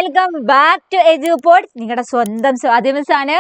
Welcome back to എജുപോഡ്. നിങ്ങളുടെ സ്വന്തം Swathi miss ആണ്.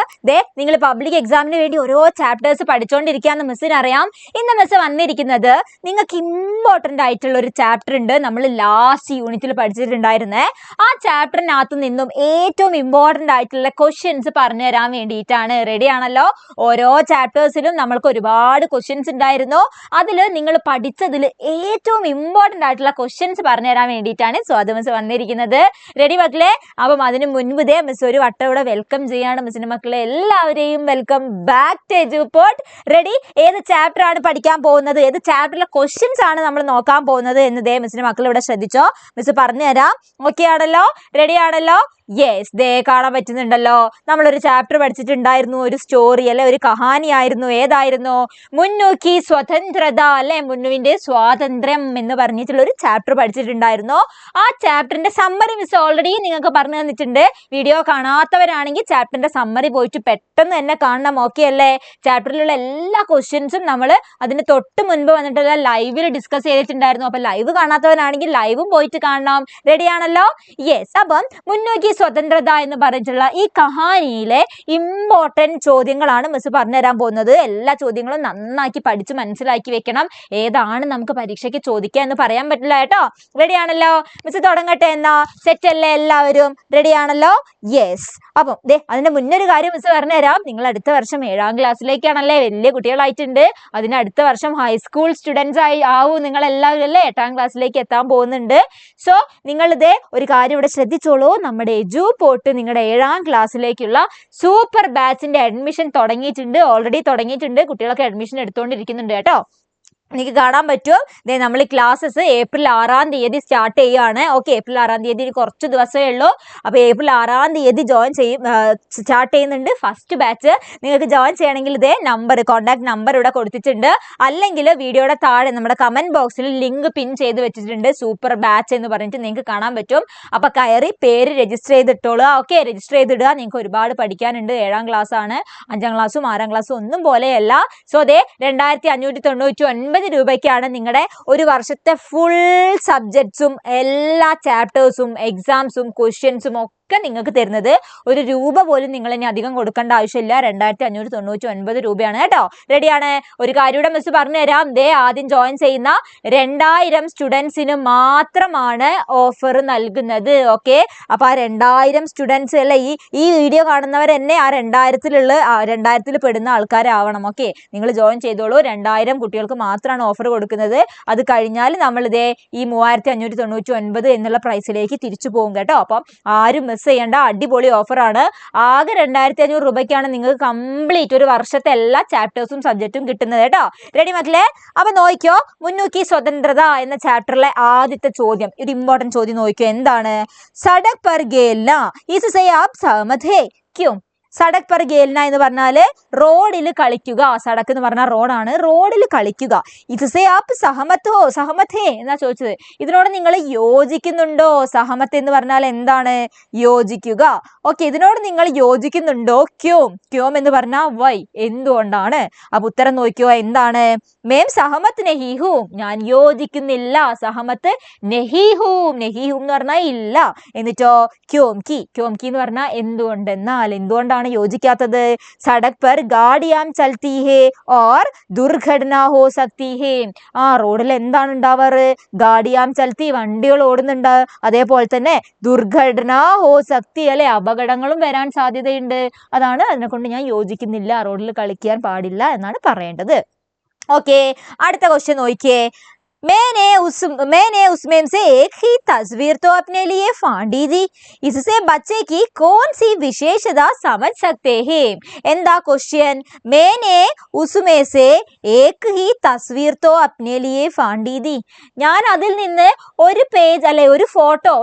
നിങ്ങൾ പബ്ലിക് എക്സാമിന് വേണ്ടി ഓരോ ചാപ്റ്റേഴ്സ് പഠിച്ചുകൊണ്ടിരിക്കുകയെന്ന് മിസ്സിന് അറിയാം. ഇന്ന് മിസ് വന്നിരിക്കുന്നത് നിങ്ങൾക്ക് ഇമ്പോർട്ടൻ്റ് ആയിട്ടുള്ള ഒരു ചാപ്റ്റർ ഉണ്ട്, നമ്മൾ ലാസ്റ്റ് യൂണിറ്റിൽ പഠിച്ചിട്ടുണ്ടായിരുന്നേ. ആ ചാപ്റ്ററിനകത്ത് നിന്നും ഏറ്റവും ഇമ്പോർട്ടൻ്റ് ആയിട്ടുള്ള ക്വസ്റ്റ്യൻസ് പറഞ്ഞു തരാൻ വേണ്ടിയിട്ടാണ്. റെഡി ആണല്ലോ? ഓരോ ചാപ്റ്റേഴ്സിലും നമ്മൾക്ക് ഒരുപാട് ക്വസ്റ്റ്യൻസ് ഉണ്ടായിരുന്നു. അതിൽ നിങ്ങൾ പഠിച്ചതിൽ ഏറ്റവും ഇമ്പോർട്ടൻ്റ് ആയിട്ടുള്ള ക്വസ്റ്റ്യൻസ് പറഞ്ഞു തരാൻ വേണ്ടിയിട്ടാണ് സ്വാതി മിസ് വന്നിരിക്കുന്നത്. റെഡി മക്കളെ? അപ്പം അതിന് മുൻപ് മിസ് ഒരു വട്ടം ഇവിടെ വെൽക്കം ചെയ്യാണ് മിസ്സിന്റെ മക്കളെ എല്ലാവരെയും. Welcome back to Edupod. Ready? ഏത് ചാപ്റ്റർ ആണ് പഠിക്കാൻ പോകുന്നത്, ഏത് ചാപ്റ്ററിലെ ക്വസ്റ്റ്യൻസ് ആണ് നമ്മൾ നോക്കാൻ പോകുന്നത് എന്ന് മിസ്സിന്റെ മക്കൾ ഇവിടെ ശ്രദ്ധിച്ചോ. മിസ് പറഞ്ഞു തരാം. ഓക്കെ ആണല്ലോ? റെഡി ആണല്ലോ? യെസ്, കാണാൻ പറ്റുന്നുണ്ടല്ലോ. നമ്മളൊരു ചാപ്റ്റർ പഠിച്ചിട്ടുണ്ടായിരുന്നു, ഒരു സ്റ്റോറി അല്ലെ, ഒരു കഹാനി ആയിരുന്നു. ഏതായിരുന്നു? മുന്നൂക്കി സ്വതന്ത്രത അല്ലെ, മുന്നുവിന്റെ സ്വാതന്ത്ര്യം എന്ന് പറഞ്ഞിട്ടുള്ള ഒരു ചാപ്റ്റർ പഠിച്ചിട്ടുണ്ടായിരുന്നു. ആ ചാപ്റ്ററിന്റെ സമ്മറി മിസ് ഓൾറെഡി നിങ്ങൾക്ക് പറഞ്ഞു തന്നിട്ടുണ്ട്. വീഡിയോ കാണാത്തവരാണെങ്കിൽ ചാപ്റ്ററിന്റെ സമ്മറി പോയിട്ട് പെട്ടെന്ന് തന്നെ കാണണം. ഓക്കെ അല്ലേ? ചാപ്റ്ററിലുള്ള എല്ലാ ക്വസ്റ്റ്യൻസും നമ്മൾ അതിന് തൊട്ട് മുൻപ് വന്നിട്ടുള്ള ലൈവിൽ ഡിസ്കസ് ചെയ്തിട്ടുണ്ടായിരുന്നു. അപ്പൊ ലൈവ് കാണാത്തവരാണെങ്കിൽ ലൈവും പോയിട്ട് കാണണം. റെഡി ആണല്ലോ? യെസ്. അപ്പം മുന്നൂക്കി സ്വതന്ത്രത എന്ന് പറഞ്ഞിട്ടുള്ള ഈ കഹാനിയിലെ ഇമ്പോർട്ടൻറ്റ് ചോദ്യങ്ങളാണ് മിസ് പറഞ്ഞുതരാൻ പോകുന്നത്. എല്ലാ ചോദ്യങ്ങളും നന്നാക്കി പഠിച്ച് മനസ്സിലാക്കി വെക്കണം. ഏതാണ് നമുക്ക് പരീക്ഷയ്ക്ക് ചോദിക്കുക എന്ന് പറയാൻ പറ്റില്ല കേട്ടോ. റെഡി ആണല്ലോ? മിസ് തുടങ്ങട്ടെ എന്നാ? സെറ്റ് അല്ലേ എല്ലാവരും? റെഡി ആണല്ലോ? യെസ്. അപ്പം അതിന്റെ മുന്നൊരു കാര്യം മിസ് പറഞ്ഞുതരാം. നിങ്ങൾ അടുത്ത വർഷം 7ാം ക്ലാസ്സിലേക്കാണല്ലേ, വലിയ കുട്ടികളായിട്ടുണ്ട്. അതിന് അടുത്ത വർഷം ഹൈസ്കൂൾ സ്റ്റുഡൻസ് ആവും നിങ്ങൾ എല്ലാവരും അല്ലേ, 8ാം ക്ലാസ്സിലേക്ക് എത്താൻ പോകുന്നുണ്ട്. സോ നിങ്ങൾ ഒരു കാര്യം ഇവിടെ ശ്രദ്ധിച്ചോളൂ. നമ്മുടെ എജുപോഡ് നിങ്ങളുടെ 7ാം ക്ലാസ്സിലേക്കുള്ള സൂപ്പർ ബാച്ചിന്റെ അഡ്മിഷൻ തുടങ്ങിയിട്ടുണ്ട്. ഓൾറെഡി തുടങ്ങിയിട്ടുണ്ട്. കുട്ടികളൊക്കെ അഡ്മിഷൻ എടുത്തുകൊണ്ടിരിക്കുന്നുണ്ട് കേട്ടോ. നിങ്ങൾക്ക് കാണാൻ പറ്റും. നമ്മൾ ക്ലാസ്സസ് ഏപ്രിൽ 6ാം തീയതി സ്റ്റാർട്ട് ചെയ്യുകയാണ്. ഓക്കെ, ഏപ്രിൽ 6ാം തീയതി കുറച്ച് ദിവസമേ ഉള്ളൂ. അപ്പോൾ ഏപ്രിൽ 6ാം തീയതി സ്റ്റാർട്ട് ചെയ്യുന്നുണ്ട് ഫസ്റ്റ് ബാച്ച്. നിങ്ങൾക്ക് ജോയിൻ ചെയ്യണമെങ്കിൽ കോൺടാക്ട് നമ്പർ ഇവിടെ കൊടുത്തിട്ടുണ്ട്. അല്ലെങ്കിൽ വീഡിയോയുടെ താഴെ നമ്മുടെ കമന്റ് ബോക്സിൽ ലിങ്ക് പിൻ ചെയ്ത് വെച്ചിട്ടുണ്ട്, സൂപ്പർ ബാച്ച് എന്ന് പറഞ്ഞിട്ട് നിങ്ങൾക്ക് കാണാൻ പറ്റും. അപ്പോൾ കയറി പേര് രജിസ്റ്റർ ചെയ്തിട്ടോളുക. ഓക്കെ, രജിസ്റ്റർ ചെയ്തിടുക. നിങ്ങൾക്ക് ഒരുപാട് പഠിക്കാനുണ്ട്. 7ാം ക്ലാസ് ആണ്. 5ാം ക്ലാസ്സും 6ാം ക്ലാസ്സും ഒന്നും പോലെയല്ല. സോ 2599 രൂപയ്ക്കാണ് നിങ്ങളുടെ ഒരു വർഷത്തെ ഫുൾ സബ്ജക്ട്സും എല്ലാ ചാപ്റ്റേഴ്സും എക്സാംസും ക്വസ്റ്റ്യൻസും ഒക്കെ നിങ്ങൾക്ക് തരുന്നത്. ഒരു രൂപ പോലും നിങ്ങൾ ഇനി അധികം കൊടുക്കേണ്ട ആവശ്യമില്ല. 2599 രൂപയാണ് കേട്ടോ. റെഡിയാണ്? ഒരു കാര്യം മിസ് പറഞ്ഞു തരാം. ആദ്യം ജോയിൻ ചെയ്യുന്ന 2000 സ്റ്റുഡൻസിന് മാത്രമാണ് ഓഫർ നൽകുന്നത്. ഓക്കെ, അപ്പൊ ആ 2000 സ്റ്റുഡൻസ് അല്ലെ, ഈ വീഡിയോ കാണുന്നവർ തന്നെ ആ 2000 പെടുന്ന ആൾക്കാരാവണം. ഓക്കെ, നിങ്ങൾ ജോയിൻ ചെയ്തോളൂ. 2000 കുട്ടികൾക്ക് മാത്രമാണ് ഓഫർ കൊടുക്കുന്നത്. അത് കഴിഞ്ഞാൽ നമ്മൾ ഈ 3599 എന്നുള്ള പ്രൈസിലേക്ക് തിരിച്ചു പോകും കേട്ടോ. അപ്പം ആരും മിസ് ചെയ്യേണ്ട, അടിപൊളി ഓഫറാണ്. ആകെ 2500 രൂപയ്ക്കാണ് നിങ്ങൾക്ക് കംപ്ലീറ്റ് ഒരു വർഷത്തെ എല്ലാ ചാപ്റ്റേഴ്സും സബ്ജക്റ്റും കിട്ടുന്നത് കേട്ടോ. റെഡി മക്കളെ? അപ്പൊ നോക്കിയോ, മുന്നൂക്കി സ്വതന്ത്രത എന്ന ചാപ്റ്ററിലെ ആദ്യത്തെ ചോദ്യം, ഒരു ഇമ്പോർട്ടന്റ് ചോദ്യം നോക്കിയോ. എന്താണ്? സഡക് പർ ഖേൽന ഇസ്സേ ആപ് സഹമത് ഹേ ക്യോं? സഡക് പർ ഖേൽന എന്ന് പറഞ്ഞാൽ റോഡിൽ കളിക്കുക. സഡക്ക് എന്ന് പറഞ്ഞാൽ റോഡാണ്. റോഡിൽ കളിക്കുക. ഇസ്സേ ആപ് സഹമത് ഹോ സഹമത് ഹേ എന്നാ ചോദിച്ചത്. ഇതിനോട് നിങ്ങൾ യോജിക്കുന്നുണ്ടോ? സഹമത്ത് എന്ന് പറഞ്ഞാൽ എന്താണ്? യോജിക്കുക. ഓക്കെ, ഇതിനോട് നിങ്ങൾ യോജിക്കുന്നുണ്ടോ? ക്യോം എന്ന് പറഞ്ഞാൽ വൈ, എന്തുകൊണ്ടാണ്. അപ്പൊ ഉത്തരം നോക്കിയോ. എന്താണ്? മേം സഹമത്ത് നെഹി ഹൂം, ഞാൻ യോജിക്കുന്നില്ല. സഹമത്ത് നെഹി ഹൂം, നെഹി ഹൂം എന്ന് പറഞ്ഞാൽ ഇല്ല. എന്നിട്ടോ ക്യോം കി എന്ന് പറഞ്ഞാൽ എന്തുകൊണ്ടെന്നാൽ. എന്തുകൊണ്ടാണ് യോജിക്കാത്തത്? സഡക് പർ ഗാഡിയാം ചൽത്തി ഹേ ഓർ ദുർഘടന ഹോ സക്തി ഹേ. ആ റോഡിൽ എന്താണ് ഉണ്ടാവാറ്? ഗാഡിയാം ചൽത്തി, വണ്ടികൾ ഓടുന്നുണ്ട്. അതേപോലെ തന്നെ ദുർഘടന ഹോ സക്തി അല്ലെ, അപകടങ്ങളും വരാൻ സാധ്യതയുണ്ട്. അതാണ് അതിനെ കൊണ്ട് ഞാൻ യോജിക്കുന്നില്ല, റോഡിൽ കളിക്കാൻ പാടില്ല എന്നാണ് പറയേണ്ടത്. ഓക്കെ, അടുത്ത ക്വസ്റ്റ്യൻ നോക്കിയേ. मैंने उसमें से एक ही तस्वीर तो अपने लिए फाड़ी दी, इससे बच्चे की कौन सी विशेषता समझ सकते हैं? എന്താ ക്വസ്റ്റ്യൻ? मैंने उसमें से एक ही तस्वीर तो अपने लिए फाड़ी दी. ഞാൻ അതിൽ നിന്ന് ഒരു പേജ് അല്ലെ, ഒരു ഫോട്ടോ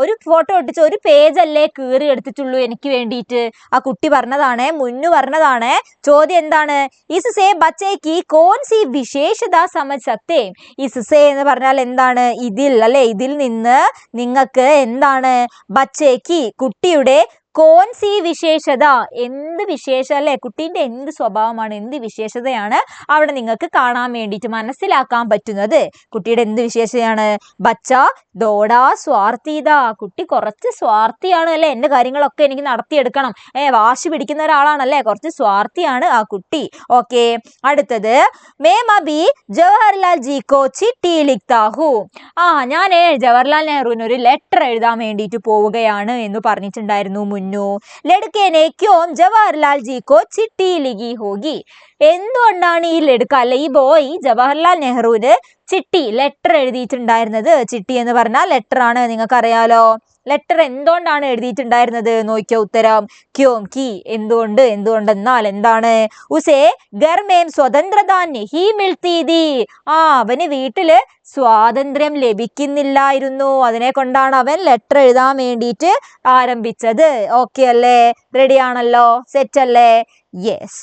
ഒട്ടിച്ച് ഒരു പേജ് അല്ലേ കീറി എടുത്തിട്ടുള്ളൂ എനിക്ക് വേണ്ടിയിട്ട്. ആ കുട്ടി പറഞ്ഞതാണ്, മുന്നു പറഞ്ഞതാണ്. ചോദ്യം എന്താണ്? इससे बच्चे की कौन सी विशेषता समझ सकते? इससे എന്ന് പറഞ്ഞാൽ എന്താണ്? ഇതിൽ അല്ലെ, ഇതിൽ നിന്ന് നിങ്ങൾക്ക് എന്താണ്? ബച്ചേക്ക്, കുട്ടിയുടെ കോൺ സി വിശേഷത, എന്ത് വിശേഷം അല്ലെ, കുട്ടീന്റെ എന്ത് സ്വഭാവമാണ്, എന്ത് വിശേഷതയാണ് അവിടെ നിങ്ങൾക്ക് കാണാൻ വേണ്ടിയിട്ട് മനസ്സിലാക്കാൻ പറ്റുന്നത്. കുട്ടിയുടെ എന്ത് വിശേഷതയാണ്? ബച്ച ദോടാ സ്വാർത്ഥീത, കുട്ടി കുറച്ച് സ്വാർത്ഥിയാണ് അല്ലെ, എന്റെ കാര്യങ്ങളൊക്കെ എനിക്ക് നടത്തിയെടുക്കണം, വാശി പിടിക്കുന്ന ഒരാളാണല്ലേ, കുറച്ച് സ്വാർത്ഥിയാണ് ആ കുട്ടി. ഓക്കെ, അടുത്തത് മേം അബി ജവഹർലാൽ ജി കോ ചിട്ടി ലിഖ്താ ഹൂ, ഞാൻ ജവഹർലാൽ നെഹ്റുവിന് ഒരു ലെറ്റർ എഴുതാൻ വേണ്ടിയിട്ട് പോവുകയാണ് എന്ന് പറഞ്ഞിട്ടുണ്ടായിരുന്നു മുന്നു. ലഡ്കെ നെ ക്യോം ജവഹർലാൽ ജി കോ ചിട്ടി ലിഖി ഹോഗി, എന്തുകൊണ്ടാണ് ഈ ലഡ്ക അല്ലെ ഈ ബോയ് ജവഹർലാൽ നെഹ്റുവിന് ചിട്ടി ലെറ്റർ എഴുതിയിട്ടുണ്ടായിരുന്നത്? ചിട്ടി എന്ന് പറഞ്ഞാൽ ലെറ്റർ ആണ്, നിങ്ങൾക്കറിയാലോ. ലെറ്റർ എന്തുകൊണ്ടാണ് എഴുതിയിട്ടുണ്ടായിരുന്നത്? നോക്കിയോ ഉത്തരം. ക്യോം കി, എന്തുകൊണ്ട്, എന്തുകൊണ്ടെന്നാൽ എന്താണ്? ഉസേ ഗർമേം സ്വതന്ത്രത നഹീ മിൽത്തി തി, അവന് വീട്ടില് സ്വാതന്ത്ര്യം ലഭിക്കുന്നില്ലായിരുന്നു, അതിനെ കൊണ്ടാണ് അവൻ ലെറ്റർ എഴുതാൻ വേണ്ടിയിട്ട് ആരംഭിച്ചത്. ഓക്കെ അല്ലേ? റെഡി ആണല്ലോ? സെറ്റ് അല്ലേ? യെസ്.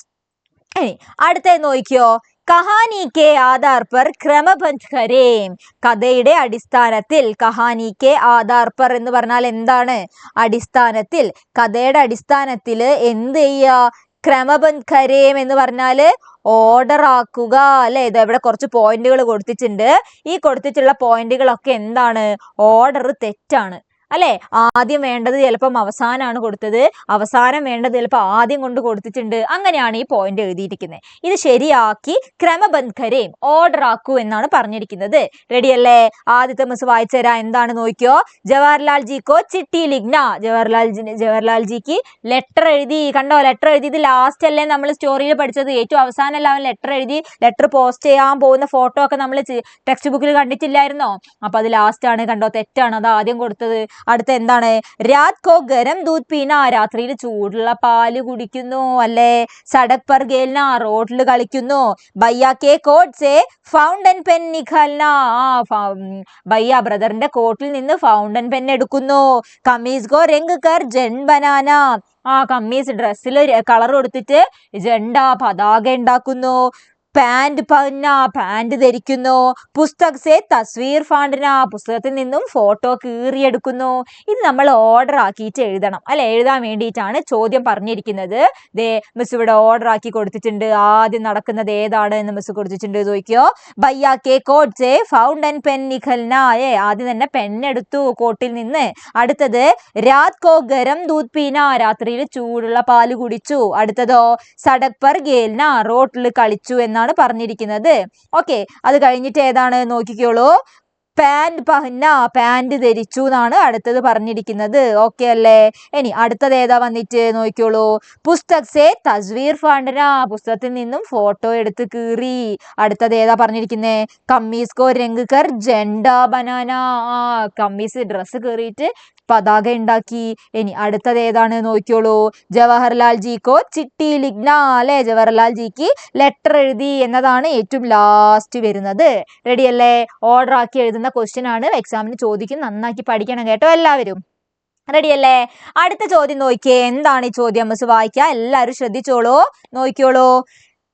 ഇനി അടുത്ത നോക്കിയോ. കഹാനി കെ ആധാർ പർ ക്രമബന്ധ് കരേം, കഥയുടെ അടിസ്ഥാനത്തിൽ. കഹാനി കെ ആധാർ പർ എന്ന് പറഞ്ഞാൽ എന്താണ്? അടിസ്ഥാനത്തിൽ, കഥയുടെ അടിസ്ഥാനത്തിൽ എന്ത് ചെയ്യുക? ക്രമബന്ധ് കരേം എന്ന് പറഞ്ഞാല് ഓർഡർ ആക്കുക അല്ലെ. ഇത് ഇവിടെ കുറച്ച് പോയിന്റുകൾ കൊടുത്തിട്ടുണ്ട്. ഈ കൊടുത്തിട്ടുള്ള പോയിന്റുകളൊക്കെ എന്താണ്? ഓർഡർ തെറ്റാണ് അല്ലെ. ആദ്യം വേണ്ടത് ചിലപ്പം അവസാനമാണ് കൊടുത്തത്, അവസാനം വേണ്ടത് ചിലപ്പോൾ ആദ്യം കൊണ്ട് കൊടുത്തിട്ടുണ്ട്. അങ്ങനെയാണ് ഈ പോയിന്റ് എഴുതിയിരിക്കുന്നത്. ഇത് ശരിയാക്കി ക്രമബന്ധ് കരേം, ഓർഡർ ആക്കൂ എന്നാണ് പറഞ്ഞിരിക്കുന്നത്. റെഡിയല്ലേ? ആദ്യത്തെ മിസ് വായിച്ചു തരാം. എന്താണ് നോക്കിയോ. ജവഹർലാൽ ജിക്കോ ചിട്ടി ലിഖ്ന, ജവഹർലാൽ ജിക്ക് ലെറ്റർ എഴുതി. കണ്ടോ, ലെറ്റർ എഴുതിയത് ലാസ്റ്റ് അല്ലേ നമ്മൾ സ്റ്റോറിയിൽ പഠിച്ചത്? ഏറ്റവും അവസാനമല്ല അവൻ ലെറ്റർ എഴുതി. ലെറ്റർ പോസ്റ്റ് ചെയ്യാൻ പോകുന്ന ഫോട്ടോ ഒക്കെ നമ്മൾ ടെക്സ്റ്റ് ബുക്കിൽ കണ്ടിട്ടില്ലായിരുന്നോ? അപ്പൊ അത് ലാസ്റ്റ് ആണ്. കണ്ടോ, തെറ്റാണ്, അത് ആദ്യം കൊടുത്തത്. അടുത്ത എന്താണ്? രാത് കോ ഗരം ദൂത് പീന, രാത്രിയിൽ ചൂടുള്ള പാല് കുടിക്കുന്നു അല്ലേ. സഡക് പർ ഖേൽന, റോഡിൽ കളിക്കുന്നു. ഭയ്യ കെ കോട്ട് സെ ഫൗണ്ടൻ പെൻ നിഖൽന, ഭയ്യ ബ്രദറിന്റെ കോട്ടിൽ നിന്ന് ഫൗണ്ടൻ പെൻ എടുക്കുന്നു. കമീസ് കോ രംഗ് കർ ജൻ ബനാന, കമ്മീസ് ഡ്രസ്സിൽ കളർ കൊടുത്തിട്ട് ജണ്ട പതാക ഉണ്ടാക്കുന്നു. പാന്റ് പഹന്ന, പാന്റ് ധരിക്കുന്നു. പുസ്തക് സെ തസ്വീർ ഫാണ്ടന, പുസ്തകത്തിൽ നിന്നും ഫോട്ടോ കീറിയെടുക്കുന്നു. ഇത് നമ്മൾ ഓർഡർ ആക്കിയിട്ട് എഴുതണം അല്ലെ. എഴുതാൻ വേണ്ടിയിട്ടാണ് ചോദ്യം പറഞ്ഞിരിക്കുന്നത്. ദേ മിസ് ഇവിടെ ഓർഡർ ആക്കി കൊടുത്തിട്ടുണ്ട്. ആദ്യം നടക്കുന്നത് ഏതാണ് എന്ന് മിസ് കൊടുത്തിട്ടുണ്ട്. ചോദിക്കോ. ഭയ്യ കെ കോട്ട് സെ ഫൗണ്ടൻ പെൻ നിഖൽന, ആദ്യം തന്നെ പെണ്ണെടുത്തു കോട്ടിൽ നിന്ന്. അടുത്തത് രാത് കോ ഗരം ദൂത് പീന, രാത്രിയിൽ ചൂടുള്ള പാല് കുടിച്ചു. അടുത്തതോ സഡക് പർ ഖേൽന, റോട്ടിൽ കളിച്ചു എന്നാണ് പറഞ്ഞിരിക്കുന്നത്. ഓക്കെ, അത് കഴിഞ്ഞിട്ട് ഏതാണ് നോക്കിക്കോളൂ. പാന്റ് പഹന്ന, പാന്റ് ധരിച്ചു എന്നാണ് അടുത്തത് പറഞ്ഞിരിക്കുന്നത്. ഓക്കെ അല്ലേ? ഇനി അടുത്തത് ഏതാ വന്നിട്ട് നോക്കിക്കോളൂ. പുസ്തക് സെ തസ്വീർ ഫാണ്ടന, പുസ്തകത്തിൽ നിന്നും ഫോട്ടോ എടുത്ത് കീറി. അടുത്തത് ഏതാ പറഞ്ഞിരിക്കുന്നത്? കമ്മീസ് കോ രംഗ് കർ ജണ്ട ബനാന, കമ്മീസ് ഡ്രസ്സ് കീറിയിട്ട് പതാക ഉണ്ടാക്കി. ഇനി അടുത്തത് ഏതാണ് നോക്കിയോളൂ. ജവഹർലാൽ ജിക്കോ ചിട്ടി ലിഖ്ന അല്ലെ, ജവഹർലാൽ ജിക്ക് ലെറ്റർ എഴുതി എന്നതാണ് ഏറ്റവും ലാസ്റ്റ് വരുന്നത്. റെഡിയല്ലേ? ഓർഡർ ആക്കി എഴുതുന്ന ക്വസ്റ്റ്യൻ ആണ്, എക്സാമിന് ചോദിക്കും. നന്നാക്കി പഠിക്കണം കേട്ടോ എല്ലാവരും. റെഡിയല്ലേ? അടുത്ത ചോദ്യം നോക്കിയേ. എന്താണ് ഈ ചോദ്യം? മിസ് വായിക്കാം, എല്ലാവരും ശ്രദ്ധിച്ചോളൂ. നോക്കിയോളൂ.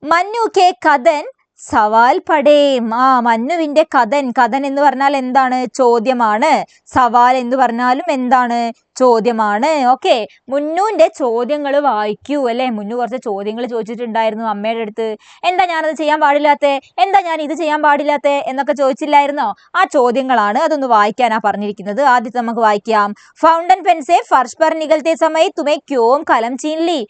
മന്നു കെ കഥൻ സവാൽ പടേം, മന്നുവിന്റെ കഥൻ എന്ന് പറഞ്ഞാൽ എന്താണ്? ചോദ്യമാണ്. സവാൽ എന്ന് പറഞ്ഞാലും എന്താണ്? ചോദ്യമാണ്. ഓക്കെ, മുന്നുവിന്റെ ചോദ്യങ്ങൾ വായിക്കൂ അല്ലെ. മുന്നു കുറച്ച് ചോദ്യങ്ങൾ ചോദിച്ചിട്ടുണ്ടായിരുന്നു അമ്മയുടെ അടുത്ത്. എന്താ ഞാനത് ചെയ്യാൻ പാടില്ലാത്തേ, എന്താ ഞാൻ ഇത് ചെയ്യാൻ പാടില്ലാത്തേ എന്നൊക്കെ ചോദിച്ചില്ലായിരുന്നോ? ആ ചോദ്യങ്ങളാണ്, അതൊന്ന് വായിക്കാനാ പറഞ്ഞിരിക്കുന്നത്. ആദ്യത്തെ നമുക്ക് വായിക്കാം. ഫൗണ്ടൻ പെൻസെ ഫർഷ് പർ നികൽത്തെ സമയ തുമേ ക്യോം കലം ചീൻലി,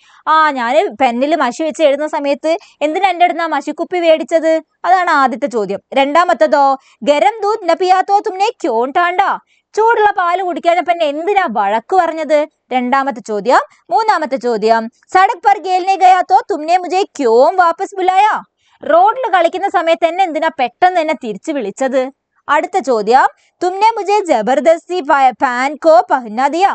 ഞാൻ പെന്നിൽ മഷി വെച്ച് എഴുതുന്ന സമയത്ത് എന്തിനാ എൻ്റെ അടുത്ത് മഷിക്കുപ്പി മേടിച്ചത്? അതാണ് ആദ്യത്തെ ചോദ്യം. രണ്ടാമത്തതോ ഗരം ദൂത് നപിയാത്തോ തുമ്നെ ക്യോം ടാണ്ടാ, ചൂടുള്ള പാല് കുടിക്കാനപ്പോ എന്തിനാ വഴക്ക് പറഞ്ഞത്? രണ്ടാമത്തെ ചോദ്യം. മൂന്നാമത്തെ ചോദ്യം. സഡക് പർ ഖേൽനെ ഗയാത്തോ തുമ്നെ മുझे ക്യോം വാപ്പസ് ബുലായ, റോഡിൽ കളിക്കുന്ന സമയത്ത് എന്നെ എന്തിനാ പെട്ടെന്ന് എന്നെ തിരിച്ചു വിളിച്ചത്? അടുത്ത ചോദ്യം. തുമ്നെ മുझे ജബർദസ്തി പാൻ കോ പഹ്നാ ദിയ,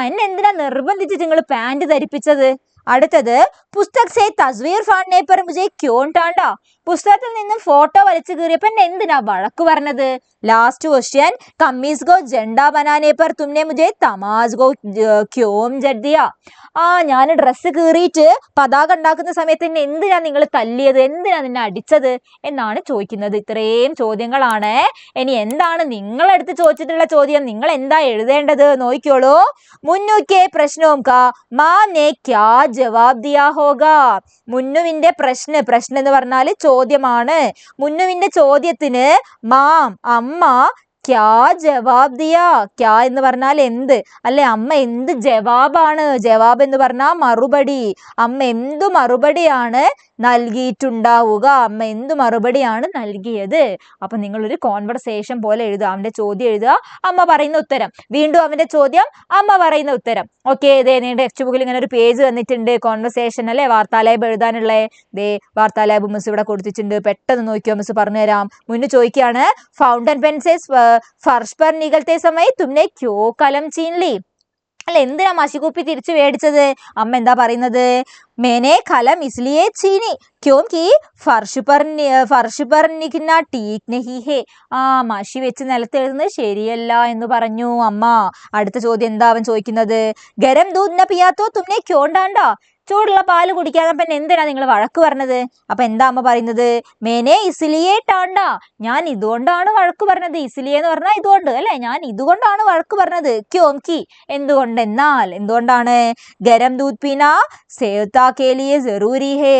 എന്നെ എന്തിനാ നിർബന്ധിച്ച് നിങ്ങൾ പാന്റ് ധരിപ്പിച്ചത്? അടുത്തത്. പുസ്തക് സെ തസ്വീർ ഫാഡ്നെ പർ മുझे ക്യോം ടാണ്ടാ, പുസ്തകത്തിൽ നിന്നും ഫോട്ടോ വലിച്ചു കീറിയപ്പോ എന്നെ എന്തിനാ വഴക്ക് പറഞ്ഞത്? ലാസ്റ്റ് ക്വസ്റ്റ്യൻ, കമ്മീസ് ഗോ ജെൻഡ ബനാനെ പർ തുമ്നെ മുझे തമാസ് ഗോ ക്യോം ജഡ് ദിയ. ഞാൻ ഡ്രസ്സ് കീറിയിട്ട് പതാക ഉണ്ടാക്കുന്ന സമയത്ത് എന്നെ എന്തിനാ നിങ്ങൾ തല്ലിയത്, എന്തിനാ നിന്നെ അടിച്ചത് എന്നാണ് ചോദിക്കുന്നത്. ഇത്രയും ചോദ്യങ്ങളാണ്. ഇനി എന്താണ് നിങ്ങളടുത്ത് ചോദിച്ചിട്ടുള്ള ചോദ്യം? നിങ്ങൾ എന്താ എഴുതേണ്ടത് നോക്കിയോളൂ. മുന്നുക്കെ പ്രശ്നവും കാ മാം ने क्या जवाब दिया होगा. മുന്നുവിന്റെ പ്രശ്നം എന്ന് പറഞ്ഞാൽ ചോദ്യമാണ്. മുന്നുവിന്റെ ചോദ്യത്തിന് മാം അമ്മ ക്യാ ജവാബ് ദിയാ. ക്യാ എന്ന് പറഞ്ഞാൽ എന്ത്, അല്ലെ? അമ്മ എന്ത് ജവാബാണ്? ജവാബ് എന്ന് പറഞ്ഞാൽ മറുപടി. അമ്മ എന്തു മറുപടിയാണ് നൽകിയിട്ടുണ്ടാവുക? അമ്മ എന്തു മറുപടിയാണ് നൽകിയത്? അപ്പൊ നിങ്ങളൊരു കോൺവെർസേഷൻ പോലെ എഴുതുക. അവന്റെ ചോദ്യം എഴുതുക, അമ്മ പറയുന്ന ഉത്തരം. വീണ്ടും അവന്റെ ചോദ്യം, അമ്മ പറയുന്ന ഉത്തരം. ഓക്കെ, ഇതേ നിങ്ങളുടെ ടെക്സ്റ്റ് ബുക്കിൽ ഇങ്ങനെ ഒരു പേജ് തന്നിട്ടുണ്ട്, കോൺവെർസേഷൻ അല്ലെ, വാർത്താലാപ് എഴുതാനുള്ള. ദേ വാർത്താലാപ് മിസ് ഇവിടെ കൊടുത്തിട്ടുണ്ട്. പെട്ടെന്ന് നോക്കിയോ, മിസ് പറഞ്ഞുതരാം. മുന്നേ ചോദിക്കുകയാണ്, ഫൗണ്ടൻ പെൻ से फर्श पर निकलते समय तुमने क्यों कलम छीन ली. അല്ല, എന്തിനാ മഷിക്കുപ്പി തിരിച്ചു മേടിച്ചത്? അമ്മ എന്താ പറയുന്നത്? मैंने कलम इसलिए छीनी क्योंकि फर्श पर निकलना ठीक नहीं है. മഷി വെച്ച് നിലത്ത് എഴുതുന്നത് ശരിയല്ല എന്ന് പറഞ്ഞു അമ്മ. അടുത്ത ചോദ്യം എന്താ അവൻ ചോദിക്കുന്നത്? ഗരം ദൂധ് ന പിയാ തോ തുമ്നെ ക്യോं डांटा. ചൂടുള്ള പാല് കുടിക്കാതെ പിന്നെ എന്തിനാ നിങ്ങൾ വഴക്ക് പറഞ്ഞത്? അപ്പൊ എന്താ അമ്മ പറയുന്നത്? മേനെ ഇസ്ലിയെ ടാണ്ട. ഞാൻ ഇതുകൊണ്ടാണ് വഴക്ക് പറഞ്ഞത്. ഇസ്ലിയെ എന്ന് പറഞ്ഞാൽ ഇതുകൊണ്ട് അല്ലെ, ഞാൻ ഇതുകൊണ്ടാണ് വഴക്ക് പറഞ്ഞത്. ക്യോംകി എന്തുകൊണ്ടെന്നാൽ. എന്തുകൊണ്ടാണ്? ഗരം ദൂത് പീന സേവ്താ കേ ലിയേ ജറൂരി ഹേ.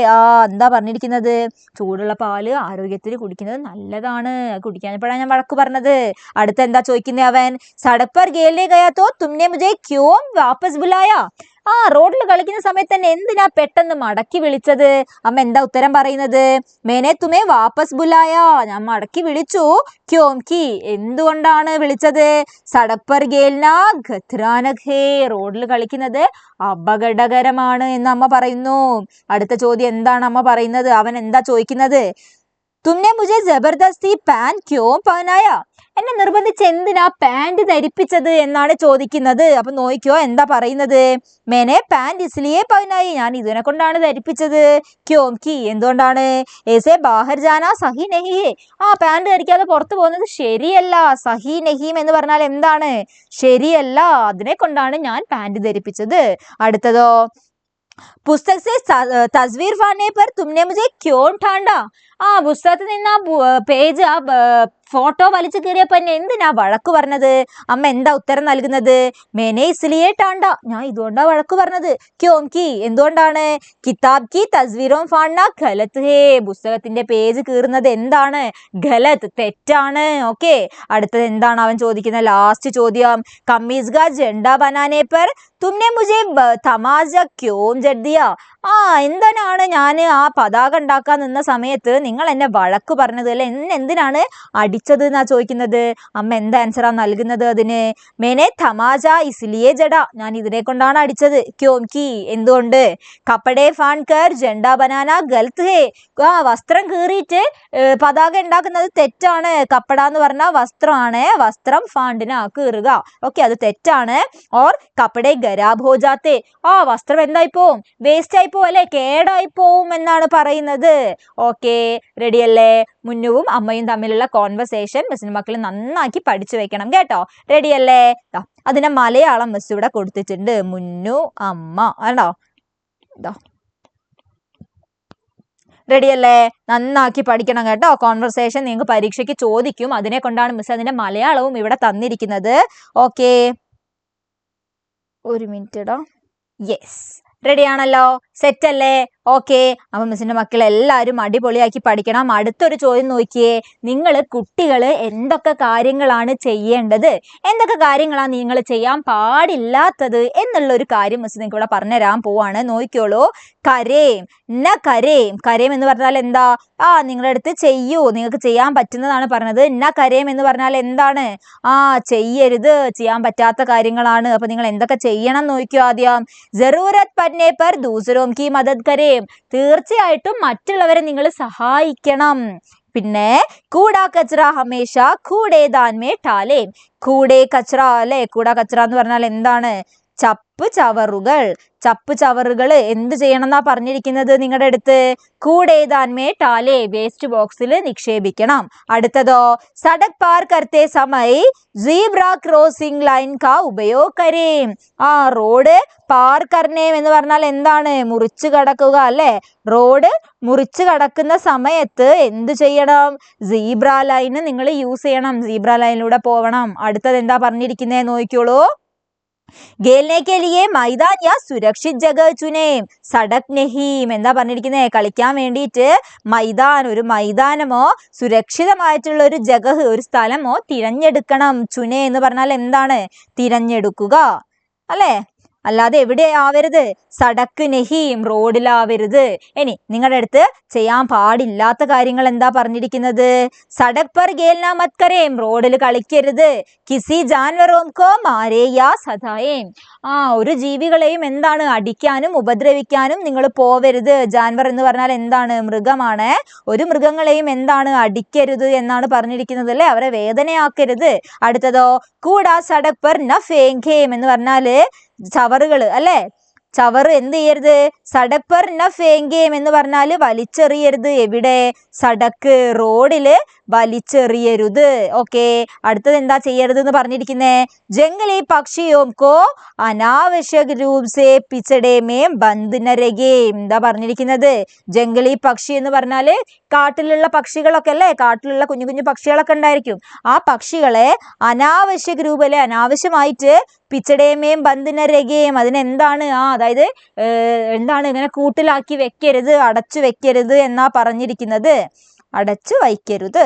എന്താ പറഞ്ഞിരിക്കുന്നത്? ചൂടുള്ള പാല് ആരോഗ്യത്തിന് കുടിക്കുന്നത് നല്ലതാണ്. കുടിക്കാനപ്പോഴാണ് ഞാൻ വഴക്ക് പറഞ്ഞത്. അടുത്ത എന്താ ചോദിക്കുന്നത് അവൻ? സടക് പർ ഖേൽനെ ഗയാ തോ തുമ്നെ മുझे ക്യോം വാപ്പസ് ബുലായാ. റോഡിൽ കളിക്കുന്ന സമയത്ത് തന്നെ എന്തിനാ പെട്ടെന്ന് മടക്കി വിളിച്ചത്? അമ്മ എന്താ ഉത്തരം പറയുന്നത്? മേനെ തുമേ വാപ്പസ് ബുലായ. ഞാൻ മടക്കി വിളിച്ചു. ക്യോംകി എന്തുകൊണ്ടാണ് വിളിച്ചത്? സടക് പർ ഖേൽനാ ഖത്രാനക് ഹേ. റോഡിൽ കളിക്കുന്നത് അപകടകരമാണ് എന്ന് അമ്മ പറയുന്നു. അടുത്ത ചോദ്യം എന്താണ് അമ്മ പറയുന്നത്? അവൻ എന്താ ചോദിക്കുന്നത്? തുമ്നെ മുझे ജബർദസ്തി പാൻ ക്യോം പഹനായ. എന്നെ നിർബന്ധിച്ച് എന്തിനാ പാൻറ് ധരിപ്പിച്ചത് എന്നാണ് ചോദിക്കുന്നത്. അപ്പൊ നോക്കിയോ എന്താ പറയുന്നത്? മേനെ പാൻറ് ഇസ്ലിയെ പഹനായി. ഞാൻ ഇതിനെ കൊണ്ടാണ് ധരിപ്പിച്ചത്. ക്യോംകി എന്തുകൊണ്ടാണ്? ഏസേ ബാഹർ ജാനാ സഹി നഹി ഹേ. പാൻറ് ധരിക്കാതെ പുറത്തു പോകുന്നത് ശരിയല്ല. സഹി നഹീം എന്ന് പറഞ്ഞാൽ എന്താണ്? ശരിയല്ല. അതിനെ കൊണ്ടാണ് ഞാൻ പാൻറ് ധരിപ്പിച്ചത്. അടുത്തതോ, പുസ്തക് സേ തസ്വീർ ഫാഡ്നെ പർ തുമ്നെ മുझे ക്യോം ഠാണ്ട. പുസ്തകത്തിൽ നിന്ന് പേജ് ഫോട്ടോ വലിച്ചു കീറിയപ്പോ എന്നെ എന്തിനാ വഴക്ക് പറഞ്ഞത്? അമ്മ എന്താ ഉത്തരം നൽകുന്നത്? മേനെ ഇസ്ലിയെ ടാണ്ട. ഞാൻ ഇതുകൊണ്ടാ വഴക്ക് പറഞ്ഞത്. ക്യോംകി എന്തുകൊണ്ടാണ്? കിതാബ് കി തസ്വീരോം ഫാഡ്ന ഗലത് ഹേ. പുസ്തകത്തിന്റെ പേജ് കീറുന്നത് എന്താണ്? ഗലത്, തെറ്റാണ്. ഓക്കെ, അടുത്തത് എന്താണ് അവൻ ചോദിക്കുന്ന ലാസ്റ്റ് ചോദ്യം? കമ്മീസ് കാ ജെൻഡ ബനാനെ പർ തുമ്നെ മുझे തമാശ ക്യോം ജഡ് ദിയ. എന്തിനാണ് ഞാൻ പതാക ഉണ്ടാക്കാൻ നിന്ന സമയത്ത് നിങ്ങൾ എന്നെ വഴക്ക് പറഞ്ഞത്, അല്ലെ? എന്നെ എന്തിനാണ് അടിച്ചത് എന്നാ ചോദിക്കുന്നത്. അമ്മ എന്താ ആൻസറാ നൽകുന്നത് അതിന്? മേനെ തമാശ ഇസ്ലിയെ ജഡ. ഞാൻ ഇതിനെ കൊണ്ടാണ് അടിച്ചത്. ക്യോംകി എന്തുകൊണ്ട്? കപ്പടെ ഫാൻ കർ ജെൻഡ ബനാന ഗൽത്ത് ഹേ. വസ്ത്രം കീറിയിട്ട് പതാക ഉണ്ടാക്കുന്നത് തെറ്റാണ്. കപ്പട എന്ന് പറഞ്ഞാൽ വസ്ത്രമാണ്. വസ്ത്രം ഫാണ്ടിനാ കീറുക. ഓക്കെ, അത് തെറ്റാണ്. ഓർ കപ്പടെ ഖരാബ് ഹോ ജാത്തെ. വസ്ത്രം എന്തായി പോവും? വേസ്റ്റ് ആയി പോവും, അല്ലെ? കേടായി പോവും എന്നാണ് പറയുന്നത്. ഓക്കെ, റെഡി അല്ലേ? മുന്നുവും അമ്മയും തമ്മിലുള്ള കോൺവെർസേഷൻ മിസ്സിന്റെ മക്കൾ നന്നാക്കി പഠിച്ചു വെക്കണം കേട്ടോ. റെഡി അല്ലേ? അതിന്റെ മലയാളം മിസ് ഇവിടെ കൊടുത്തിട്ടുണ്ട്. മുന്നു അമ്മ ആണോ? റെഡി അല്ലേ? നന്നാക്കി പഠിക്കണം കേട്ടോ. കോൺവെർസേഷൻ നിങ്ങൾക്ക് പരീക്ഷയ്ക്ക് ചോദിക്കും. അതിനെ കൊണ്ടാണ് മിസ് അതിന്റെ മലയാളവും ഇവിടെ തന്നിരിക്കുന്നത്. ഓക്കെ, ഒരു മിനിറ്റ് ഇടാ. യെസ്, റെഡി ആണല്ലോ? സെറ്റ് അല്ലേ? ഓക്കെ, അപ്പൊ മിസ്സിന്റെ മക്കൾ എല്ലാവരും അടിപൊളിയാക്കി പഠിക്കണം. അടുത്തൊരു ചോദ്യം നോക്കിയേ. നിങ്ങൾ കുട്ടികൾ എന്തൊക്കെ കാര്യങ്ങളാണ് ചെയ്യേണ്ടത്, എന്തൊക്കെ കാര്യങ്ങളാണ് നിങ്ങൾ ചെയ്യാൻ പാടില്ലാത്തത് എന്നുള്ള ഒരു കാര്യം മിസ് നിങ്ങൾക്ക് ഇവിടെ പറഞ്ഞുതരാൻ പോവാണ്. നോക്കിയോളൂ. കരേം ന കരേം. കരേം എന്ന് പറഞ്ഞാൽ എന്താ? നിങ്ങളുടെ അടുത്ത് ചെയ്യൂ, നിങ്ങൾക്ക് ചെയ്യാൻ പറ്റുന്നതാണ് പറഞ്ഞത്. ന കരേം എന്ന് പറഞ്ഞാൽ എന്താണ്? ചെയ്യരുത്, ചെയ്യാൻ പറ്റാത്ത കാര്യങ്ങളാണ്. അപ്പൊ നിങ്ങൾ എന്തൊക്കെ ചെയ്യണം നോക്കിയോ ആദ്യം. ജറൂരത് പഡ്നെ പർ ദൂസരോം കി മദദ് കരേം. തീർച്ചയായിട്ടും മറ്റുള്ളവരെ നിങ്ങൾ സഹായിക്കണം. പിന്നെ കൂടാ കച്ചറ ഹമേശ കൂടേദാൻ മേ ടാലേം. കൂടേ കച്ചറ, അല്ലെ? കൂടാ കച്ചറ എന്ന് പറഞ്ഞാൽ എന്താണ്? ചപ്പ് ചവറുകൾ. ചപ്പ് ചവറുകൾ എന്ത് ചെയ്യണം എന്നാ പറഞ്ഞിരിക്കുന്നത് നിങ്ങളുടെ അടുത്ത്? കൂടേതാൻമേ ടാലേ, വേസ്റ്റ് ബോക്സിൽ നിക്ഷേപിക്കണം. അടുത്തതോ സഡക് പാർ കർത്തേ സമയ് സീബ്ര ക്രോസിംഗ് ലൈൻ കാ ഉപയോഗ കരേം. റോഡ് പാർ കർണേം എന്ന് പറഞ്ഞാൽ എന്താണ്? മുറിച്ചു കടക്കുക അല്ലെ? റോഡ് മുറിച്ചു കടക്കുന്ന സമയത്ത് എന്ത് ചെയ്യണം? സീബ്ര ലൈൻ നിങ്ങൾ യൂസ് ചെയ്യണം. സീബ്ര ലൈനിലൂടെ പോവണം. അടുത്തത് എന്താ പറഞ്ഞിരിക്കുന്നേ നോക്കിയോളൂ. खेलने के लिए मैदान या सुरक्षित जगह चुनें, സഡക് നഹീം. എന്താ പറഞ്ഞിരിക്കുന്നത്? കളിക്കാൻ വേണ്ടിയിട്ട് മൈതാൻ, ഒരു മൈതാനമോ സുരക്ഷിതമായിട്ടുള്ള ഒരു ജഗഹ്, ഒരു സ്ഥലമോ തിരഞ്ഞെടുക്കണം. ചുനെ എന്ന് പറഞ്ഞാൽ എന്താണ്? തിരഞ്ഞെടുക്കുക അല്ലേ? അല്ലാതെ എവിടെ ആവരുത്? സഡക്ക് നഹീം, റോഡിലാവരുത്. ഇനി നിങ്ങളുടെ അടുത്ത് ചെയ്യാൻ പാടില്ലാത്ത കാര്യങ്ങൾ എന്താ പറഞ്ഞിരിക്കുന്നത്? സഡക് പർ ഖേൽനാ മത് കരേം, റോഡിൽ കളിക്കരുത്. കിസി ജാൻവറോം കോ മാരേ യാ സതായേം, ഒരു ജീവികളെയും എന്താണ്? അടിക്കാനും ഉപദ്രവിക്കാനും നിങ്ങൾ പോവരുത്. ജാൻവർ എന്ന് പറഞ്ഞാൽ എന്താണ്? മൃഗമാണ്. ഒരു മൃഗങ്ങളെയും എന്താണ്? അടിക്കരുത് എന്നാണ് പറഞ്ഞിരിക്കുന്നത് അല്ലേ? അവരെ വേദനയാക്കരുത്. അടുത്തതോ കൂടാ സഡക് പർ ന ഫേങ്കേം എന്ന് പറഞ്ഞാല് ചവറുകൾ അല്ലേ? ചവറ് എന്ത് ചെയ്യരുത്? സഡക് പർ ന ഫേങ്കേം എന്ന് പറഞ്ഞാൽ വലിച്ചെറിയരുത്. എവിടെ? സഡക്ക്, റോഡില് വലിച്ചെറിയരുത്. ഓക്കെ, അടുത്തത് എന്താ ചെയ്യരുത് എന്ന് പറഞ്ഞിരിക്കുന്നേ? ജംഗലി പക്ഷിയോം കോ അനാവശ്യക് രൂപ് സേ പിച്ചടേ മേം ബന്ദ് ന രഖേം. എന്താ പറഞ്ഞിരിക്കുന്നത്? ജംഗലി പക്ഷി എന്ന് പറഞ്ഞാല് കാട്ടിലുള്ള പക്ഷികളൊക്കെ അല്ലേ? കാട്ടിലുള്ള കുഞ്ഞു കുഞ്ഞു പക്ഷികളൊക്കെ ഉണ്ടായിരിക്കും. ആ പക്ഷികളെ അനാവശ്യക് രൂപല്ലേ, അനാവശ്യമായിട്ട് പിച്ചടേമേം ബന്ധിന രഖേം, അതിനെന്താണ്? അതായത് എന്താണ്? ഇങ്ങനെ കൂട്ടിലാക്കി വെക്കരുത്, അടച്ചു വെക്കരുത് എന്നാ പറഞ്ഞിരിക്കുന്നത്. അടച്ചു വയ്ക്കരുത്.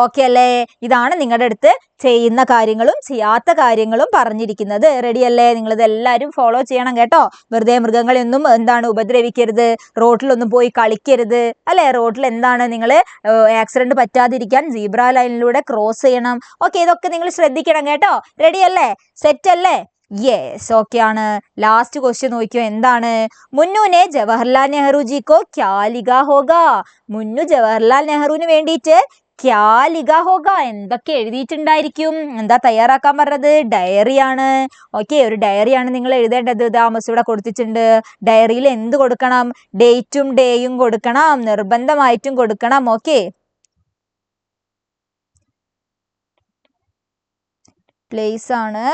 ഓക്കെ അല്ലേ? ഇതാണ് നിങ്ങളുടെ അടുത്ത് ചെയ്യുന്ന കാര്യങ്ങളും ചെയ്യാത്ത കാര്യങ്ങളും പറഞ്ഞിരിക്കുന്നത്. റെഡി അല്ലേ? നിങ്ങളിത് എല്ലാവരും ഫോളോ ചെയ്യണം കേട്ടോ. വെറുതെ മൃഗങ്ങളെയൊന്നും എന്താണ് ഉപദ്രവിക്കരുത്, റോഡിലൊന്നും പോയി കളിക്കരുത് അല്ലേ? റോഡിൽ എന്താണ് നിങ്ങൾ ആക്സിഡന്റ് പറ്റാതിരിക്കാൻ സീബ്ര ലൈനിലൂടെ ക്രോസ് ചെയ്യണം. ഓക്കെ, ഇതൊക്കെ നിങ്ങൾ ശ്രദ്ധിക്കണം കേട്ടോ. റെഡി അല്ലേ? സെറ്റ് അല്ലേ? യെസ്, ഓക്കെ ആണ്. ലാസ്റ്റ് ക്വസ്റ്റ്യൻ നോക്കിയോ, എന്താണ്? മുന്നുനെ ജവഹർലാൽ നെഹ്റുജിക്കോ ക്യാ ലിഖാ ഹോഗാ. മുന്നു ജവഹർലാൽ നെഹ്റുവിന് വേണ്ടിയിട്ട് ക്യാ ലിഖാ ഹോഗാ, എന്തൊക്കെ എഴുതിയിട്ടുണ്ടായിരിക്കും? എന്താ തയ്യാറാക്കാൻ പറഞ്ഞത്? ഡയറിയാണ്. ഓക്കെ, ഒരു ഡയറിയാണ് നിങ്ങൾ എഴുതേണ്ടത്. മിസ് ഇവിടെ കൊടുത്തിട്ടുണ്ട്. ഡയറിയിൽ എന്ത് കൊടുക്കണം? ഡേറ്റും ഡേയും കൊടുക്കണം, നിർബന്ധമായിട്ടും കൊടുക്കണം. ഓക്കെ, പ്ലേസ് ആണ്,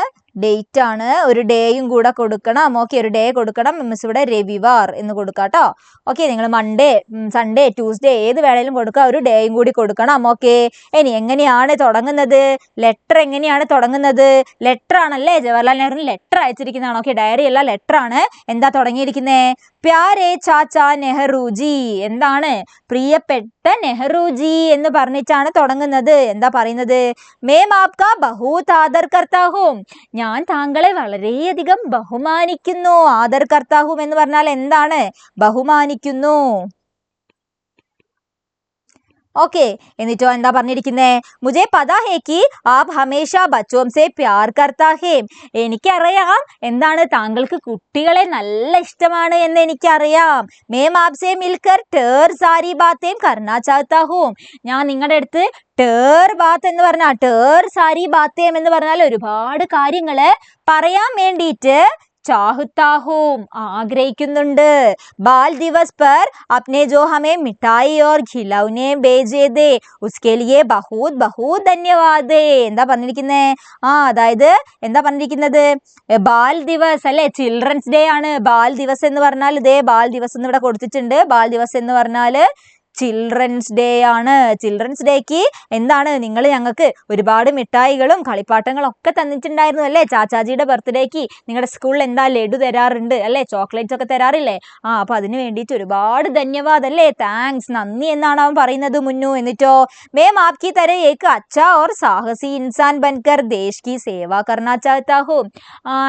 ഡേറ്റ് ആണ്, ഒരു ഡേയും കൂടെ കൊടുക്കണം. ഓക്കെ, ഒരു ഡേ കൊടുക്കണം. മിസ് ഇവിടെ രവിവാർ എന്ന് കൊടുക്കാം കേട്ടോ. ഓക്കെ, നിങ്ങൾ മൺഡേ, സൺഡേ, ട്യൂസ്ഡേ ഏത് വേണേലും കൊടുക്കുക, ഒരു ഡേയും കൂടി കൊടുക്കണം. ഓക്കെ, ഇനി എങ്ങനെയാണ് തുടങ്ങുന്നത്? ലെറ്റർ എങ്ങനെയാണ് തുടങ്ങുന്നത്? ലെറ്റർ ആണല്ലേ? ജവഹർലാൽ നെഹ്റുവിന് ലെറ്റർ അയച്ചിരിക്കുന്നതാണ്. ഓക്കെ, ഡയറി അല്ല, ലെറ്റർ ആണ്. എന്താ തുടങ്ങിയിരിക്കുന്നത്? പ്യാരേ ചാച്ചാ നെഹ്റുജി. എന്താണ്? പ്രിയപ്പെട്ട നെഹ്റുജി എന്ന് പറഞ്ഞിട്ടാണ് തുടങ്ങുന്നത്. എന്താ പറയുന്നത്? മേം ആപ്കാ ബഹൂത് ആദർ കർത്താ ഹൂം, ഞാൻ താങ്കളെ വളരെയധികം ബഹുമാനിക്കുന്നു. ആദർ കർത്താ ഹൂം എന്ന് പറഞ്ഞാൽ എന്താണ്? ബഹുമാനിക്കുന്നു. ഓക്കെ, എന്നിട്ടോ എന്താ പറഞ്ഞിരിക്കുന്നേ? മുझे पता है कि आप हमेशा बच्चों से प्यार करता है. എനിക്കറിയാം എന്താണ് താങ്കൾക്ക് കുട്ടികളെ നല്ല ഇഷ്ടമാണ് എന്ന് എനിക്കറിയാം. मैं आपसे मिलकर ढेर सारी बातें करना चाहता हूँ. ഞാൻ നിങ്ങളുടെ അടുത്ത് ढेर बात എന്ന് പറഞ്ഞാൽ ढेर सारी बातें എന്ന് പറഞ്ഞാൽ ഒരുപാട് കാര്യങ്ങൾ പറയാൻ വേണ്ടിയിട്ട് चाहता हूँ, ആഗ്രഹിക്കുന്നുണ്ട്. बाल दिवस पर अपने जो हमें मिठाई और खिलौने भेजे दे उसके लिए बहुत बहुत धन्यवाद. എന്താ പറഞ്ഞിരിക്കുന്നേ? അതായത് എന്താ പറഞ്ഞിരിക്കുന്നത്? ബാൽ ദിവസ് അല്ലെ? ചിൽഡ്രൻസ് ഡേ ആണ്. ബാൽ ദിവസ് എന്ന് പറഞ്ഞാൽ ഇതേ ബാൽ ദിവസ് എന്ന് ഇവിടെ കൊടുത്തിട്ടുണ്ട്. ബാൽ ദിവസ് എന്ന് പറഞ്ഞാൽ ചിൽഡ്രൻസ് ഡേ ആണ്. ചിൽഡ്രൻസ് ഡേക്ക് എന്താണ്? നിങ്ങൾ ഞങ്ങൾക്ക് ഒരുപാട് മിഠായികളും കളിപ്പാട്ടങ്ങളും ഒക്കെ തന്നിട്ടുണ്ടായിരുന്നു അല്ലേ? ചാച്ചാജിയുടെ ബർത്ത്ഡേക്ക് നിങ്ങളുടെ സ്കൂളിൽ എന്താ ലഡു തരാറുണ്ട് അല്ലേ? ചോക്ലേറ്റ്സ് ഒക്കെ തരാറില്ലേ? അപ്പൊ അതിന് വേണ്ടിയിട്ട് ഒരുപാട് ധന്യവാദ് അല്ലേ? താങ്ക്സ്, നന്ദി എന്നാണ് അവൻ പറയുന്നത് മുന്നു. എന്നിട്ടോ മേം ആപ്കി തരഹ് ഏക് അച്ഛാ ഓർ സാഹസി ഇൻസാൻ ബൻകർ ദേശ് കി സേവ കർനാ ചാഹ്താ ഹൂം.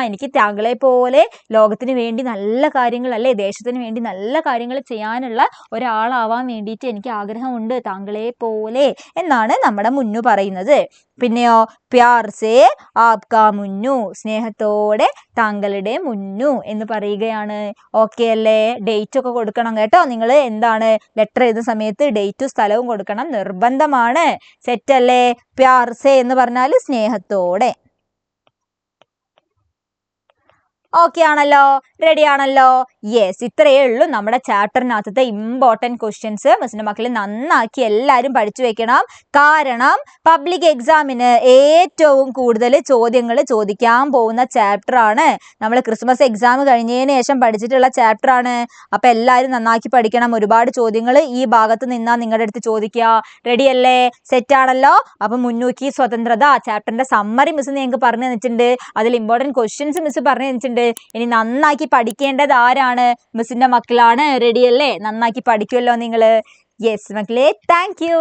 എനിക്ക് താങ്കളെ പോലെ ലോകത്തിന് വേണ്ടി നല്ല കാര്യങ്ങൾ അല്ലേ, ദേശത്തിന് വേണ്ടി നല്ല കാര്യങ്ങൾ ചെയ്യാനുള്ള ഒരാളാവാൻ വേണ്ടി എനിക്ക് ആഗ്രഹമുണ്ട്, താങ്കളെ പോലെ എന്നാണ് നമ്മുടെ മുന്നു പറയുന്നത്. പിന്നെയോ പ്യാർ സേ ആപ്കാ മുന്നു, സ്നേഹത്തോടെ താങ്കളുടെ മുന്നു എന്ന് പറയുകയാണ്. ഓക്കെ അല്ലേ? ഡേറ്റ് ഒക്കെ കൊടുക്കണം കേട്ടോ. നിങ്ങൾ എന്താണ് ലെറ്റർ എഴുതുന്ന സമയത്ത് ഡേറ്റും സ്ഥലവും കൊടുക്കണം, നിർബന്ധമാണ്. സെറ്റ് അല്ലേ? പ്യാർ സേ എന്ന് പറഞ്ഞാൽ സ്നേഹത്തോടെ. ഓക്കെ ആണല്ലോ, റെഡി ആണല്ലോ? യെസ്, ഇത്രയേ ഉള്ളൂ നമ്മുടെ ചാപ്റ്ററിനകത്തത്തെ ഇമ്പോർട്ടൻറ്റ് ക്വസ്റ്റ്യൻസ്. മിസ്സിന്റെ മക്കൾ നന്നാക്കി എല്ലാവരും പഠിച്ചു വെക്കണം. കാരണം പബ്ലിക് എക്സാമിന് ഏറ്റവും കൂടുതൽ ചോദ്യങ്ങൾ ചോദിക്കാൻ പോകുന്ന ചാപ്റ്റർ ആണ്. നമ്മൾ ക്രിസ്മസ് എക്സാം കഴിഞ്ഞതിന് ശേഷം പഠിച്ചിട്ടുള്ള ചാപ്റ്റർ ആണ്. അപ്പൊ എല്ലാവരും നന്നാക്കി പഠിക്കണം. ഒരുപാട് ചോദ്യങ്ങൾ ഈ ഭാഗത്ത് നിന്നാ നിങ്ങളുടെ അടുത്ത് ചോദിക്കുക. റെഡി അല്ലേ? സെറ്റ് ആണല്ലോ? അപ്പൊ മുന്നോക്കി സ്വതന്ത്രത ചാപ്റ്ററിന്റെ സമ്മറി മിസ് നിങ്ങൾക്ക് പറഞ്ഞു തന്നിട്ടുണ്ട്. അതിൽ ഇമ്പോർട്ടൻറ്റ് ക്വസ്റ്റ്യൻസ് മിസ് പറഞ്ഞു തന്നിട്ടുണ്ട്. ഇനി നന്നാക്കി പഠിക്കേണ്ടത് ആരാണ്? മിസ്സിന്റെ മക്കളാണ്. റെഡി അല്ലേ? നന്നാക്കി പഠിക്കുമല്ലോ നിങ്ങൾ? യെസ് മക്കളെ, താങ്ക് യു.